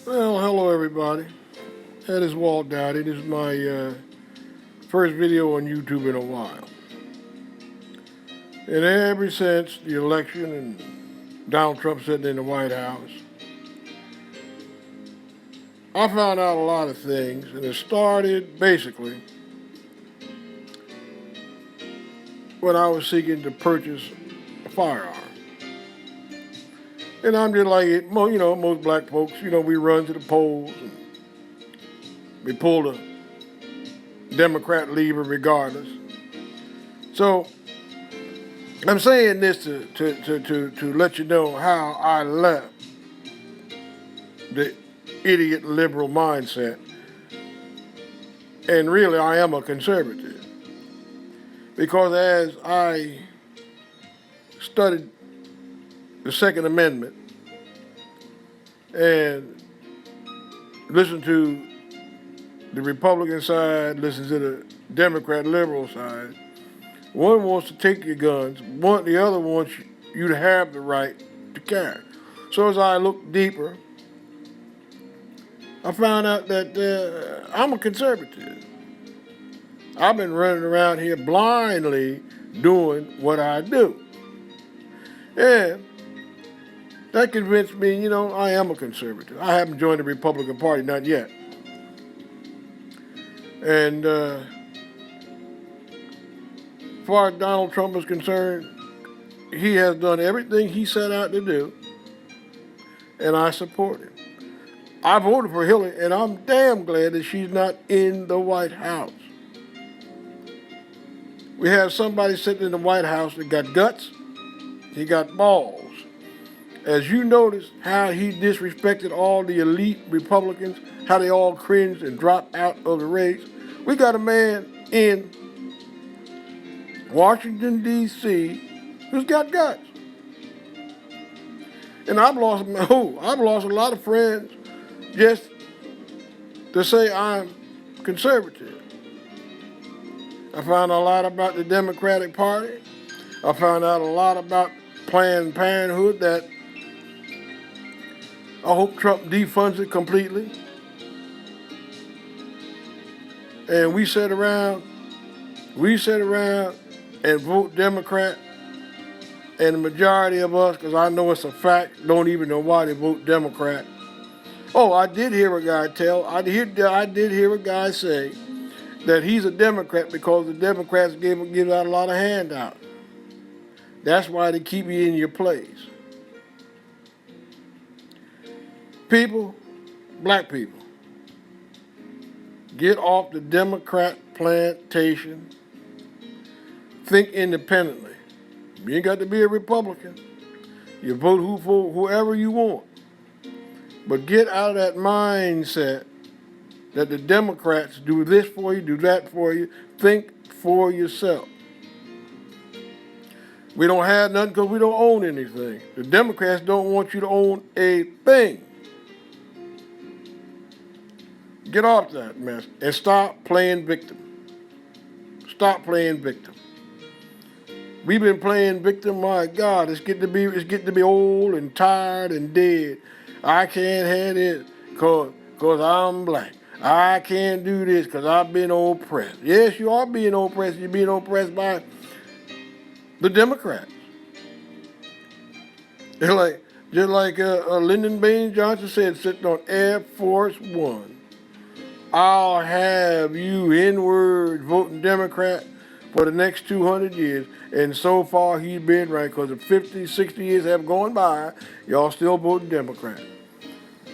Well, hello everybody. That is Walt Dowdy. This is my first video on YouTube in a while. And ever since the election and Donald Trump sitting in the White House, I found out a lot of things, and it started basically when I was seeking to purchase a firearm. And I'm just like, most black folks, we run to the polls and we pull the Democrat lever regardless. So I'm saying this to let you know how I left the idiot liberal mindset. And really, I am a conservative. Because as I studied the Second Amendment and listened to the Republican side, listened to the Democrat liberal side, one wants to take your guns, the other wants you to have the right to carry. So as I looked deeper, I found out that I'm a conservative. I've been running around here blindly doing what I do. And that convinced me, I am a conservative. I haven't joined the Republican Party, not yet. And as far as Donald Trump is concerned, he has done everything he set out to do, and I support him. I voted for Hillary, and I'm damn glad that she's not in the White House. We have somebody sitting in the White House that got guts, he got balls. As you notice how he disrespected all the elite Republicans, how they all cringed and dropped out of the race, we got a man in Washington, D.C. who's got guts. And I've lost a lot of friends just to say I'm conservative. I found a lot about the Democratic Party. I found out a lot about Planned Parenthood that I hope Trump defunds it completely. And we sit around and vote Democrat. And the majority of us, because I know it's a fact, don't even know why they vote Democrat. Oh, I did hear a guy I did hear a guy say that he's a Democrat because the Democrats give out a lot of handouts. That's why they keep you in your place. People, black people, get off the Democrat plantation. Think independently. You ain't got to be a Republican. You vote for whoever you want. But get out of that mindset that the Democrats do this for you, do that for you. Think for yourself. We don't have nothing because we don't own anything. The Democrats don't want you to own a thing. Get off that mess and stop playing victim. Stop playing victim. We've been playing victim. My God, it's getting to be old and tired and dead. I can't have this cause I'm black. I can't do this because I've been oppressed. Yes, you are being oppressed. You're being oppressed by the Democrats. Just like Lyndon Baines Johnson said, sitting on Air Force One. I'll have you inward voting Democrat for the next 200 years. And so far, he's been right because the 50, 60 years have gone by, y'all still voting Democrat.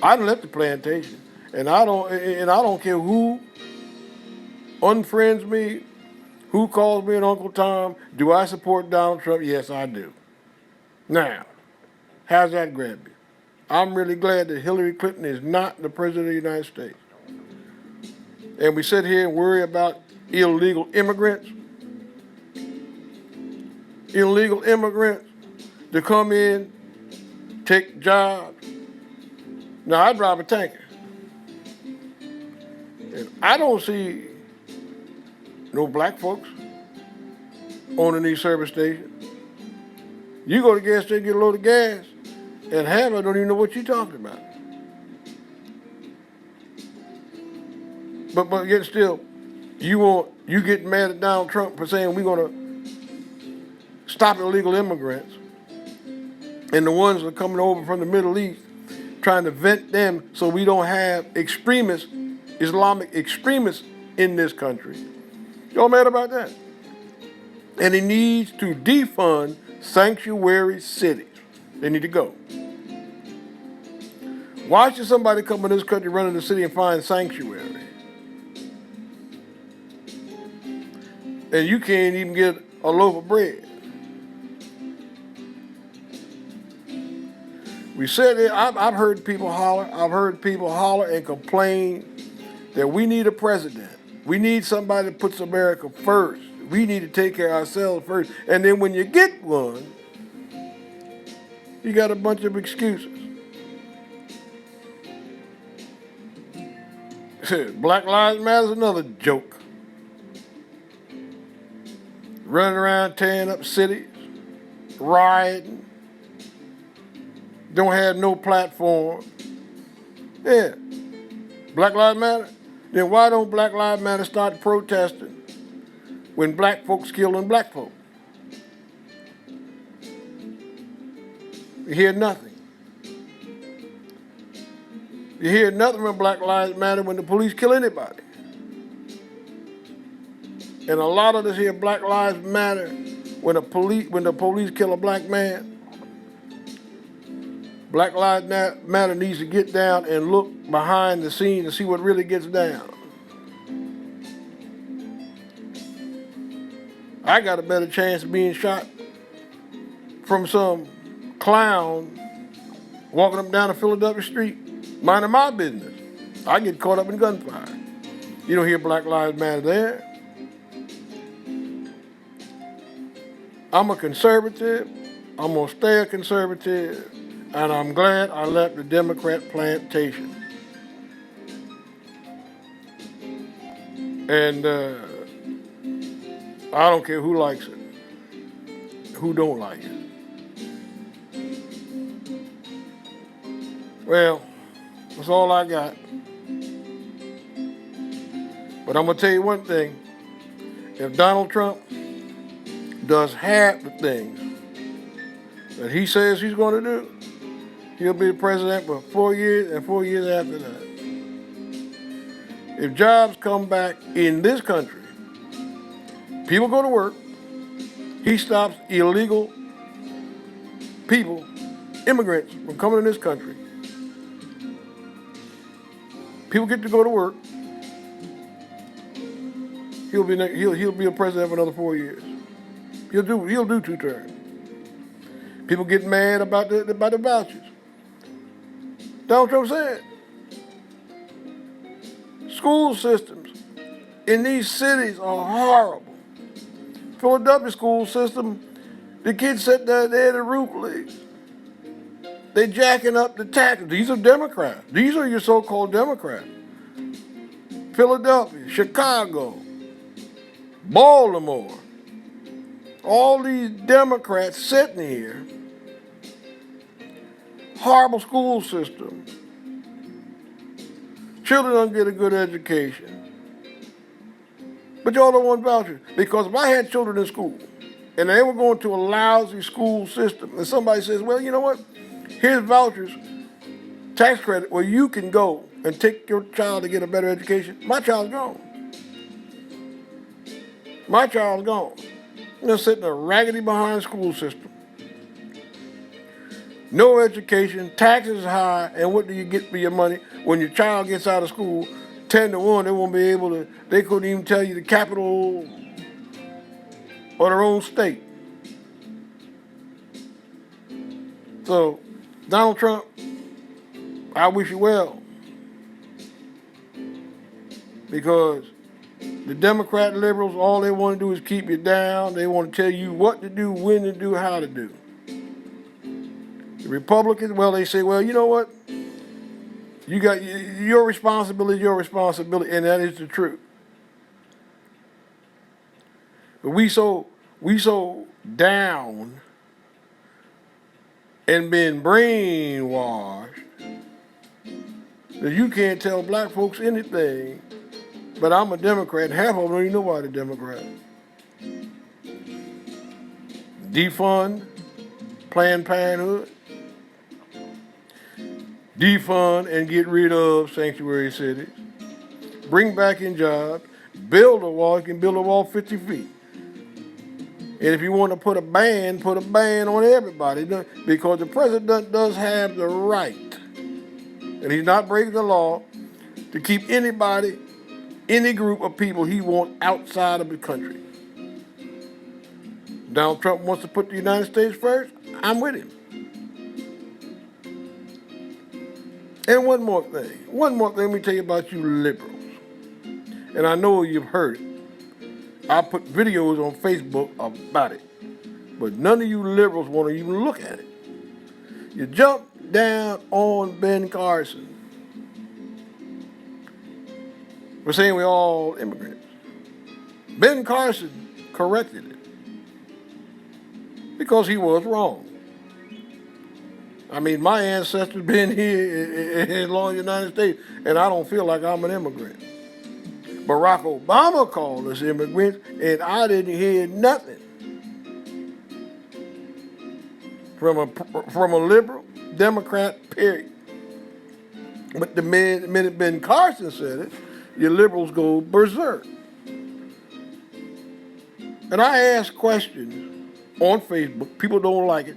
I done left the plantation, and I don't care who unfriends me, who calls me an Uncle Tom. Do I support Donald Trump? Yes, I do. Now, how's that grab you? I'm really glad that Hillary Clinton is not the president of the United States. And we sit here and worry about illegal immigrants to come in, take jobs. Now, I drive a tanker. And I don't see no black folks owning these service stations. You go to the gas station, get a load of gas, and half of them don't even know what you're talking about. But yet still, you get mad at Donald Trump for saying we're gonna stop illegal immigrants, and the ones that are coming over from the Middle East, trying to vent them so we don't have extremists, Islamic extremists in this country. Y'all mad about that? And he needs to defund sanctuary cities. They need to go. Why should somebody come in this country, run in the city, and find sanctuary? And you can't even get a loaf of bread. We said it, I've heard people holler. I've heard people holler and complain that we need a president. We need somebody that puts America first. We need to take care of ourselves first. And then when you get one, you got a bunch of excuses. Black Lives Matter is another joke. Running around tearing up cities, rioting, don't have no platform. Yeah. Black Lives Matter? Then why don't Black Lives Matter start protesting when black folks killing black folks? You hear nothing. You hear nothing from Black Lives Matter when the police kill anybody. And a lot of this here Black Lives Matter when the police kill a black man. Black Lives Matter needs to get down and look behind the scenes and see what really gets down. I got a better chance of being shot from some clown walking up and down a Philadelphia street, minding my business. I get caught up in gunfire. You don't hear Black Lives Matter there. I'm a conservative. I'm going to stay a conservative. And I'm glad I left the Democrat plantation. And I don't care who likes it, who don't like it. Well, that's all I got. But I'm going to tell you one thing. If Donald Trump does half the things that he says he's going to do, he'll be the president for 4 years and 4 years after that. If jobs come back in this country, people go to work, he stops illegal people, immigrants, from coming in this country. People get to go to work. He'll be a president for another 4 years. He'll do 2 terms. People get mad about the vouchers. Donald Trump said, school systems in these cities are horrible. Philadelphia school system, the kids sit there, they're the roof leaks. They jacking up the taxes. These are Democrats. These are your so-called Democrats. Philadelphia, Chicago, Baltimore. All these Democrats sitting here. Horrible school system. Children don't get a good education. But y'all don't want vouchers. Because if I had children in school and they were going to a lousy school system and somebody says, well, you know what? Here's vouchers, tax credit, where you can go and take your child to get a better education. My child's gone. My child's gone. They're sitting in a raggedy behind school system. No education, taxes high, and what do you get for your money? When your child gets out of school, 10 to 1, they won't be able to, they couldn't even tell you the capital of their own state. So, Donald Trump, I wish you well. Because the Democrat liberals, all they want to do is keep you down. They want to tell you what to do, when to do, how to do. The Republicans, well, they say, well, you know what? You got your responsibility, and that is the truth. But we so down and been brainwashed that you can't tell black folks anything But I'm a Democrat. Half of them don't even know why they're Democrat. Defund Planned Parenthood. Defund and get rid of sanctuary cities. Bring back in jobs. Build a wall. You can build a wall 50 feet. And if you want to put a ban on everybody. Because the president does have the right, and he's not breaking the law, to keep anybody, any group of people he wants outside of the country. Donald Trump wants to put the United States first. I'm with him. And one more thing, let me tell you about you liberals. And I know you've heard it. I put videos on Facebook about it. But none of you liberals want to even look at it. You jump down on Ben Carson. We're saying we're all immigrants. Ben Carson corrected it. Because he was wrong. I mean, my ancestors been here as long as the United States, and I don't feel like I'm an immigrant. Barack Obama called us immigrants, and I didn't hear nothing from a liberal Democrat, period. But the minute Ben Carson said it, your liberals go berserk. And I ask questions on Facebook. People don't like it.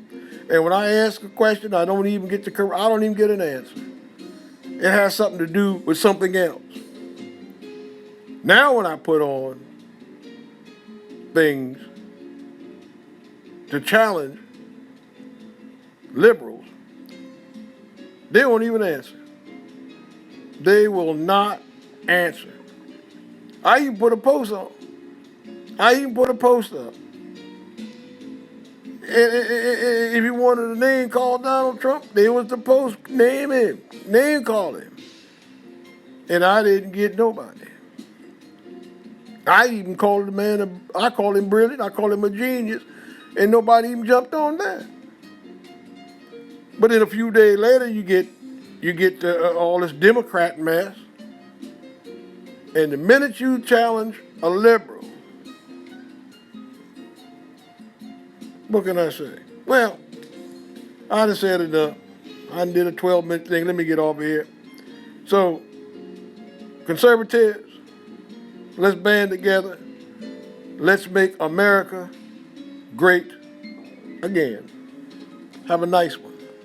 And when I ask a question, I don't even get an answer. It has something to do with something else. Now when I put on things to challenge liberals, they won't even answer. They will not answer. I even put a post up. And if you wanted a name called Donald Trump, there was the post, name call him. And I didn't get nobody. I even called the man, I called him brilliant, I called him a genius, and nobody even jumped on that. But then a few days later, you get all this Democrat mess, and the minute you challenge a liberal, what can I say? Well, I done said enough. I did a 12-minute thing. Let me get off of here. So, conservatives, let's band together. Let's make America great again. Have a nice one.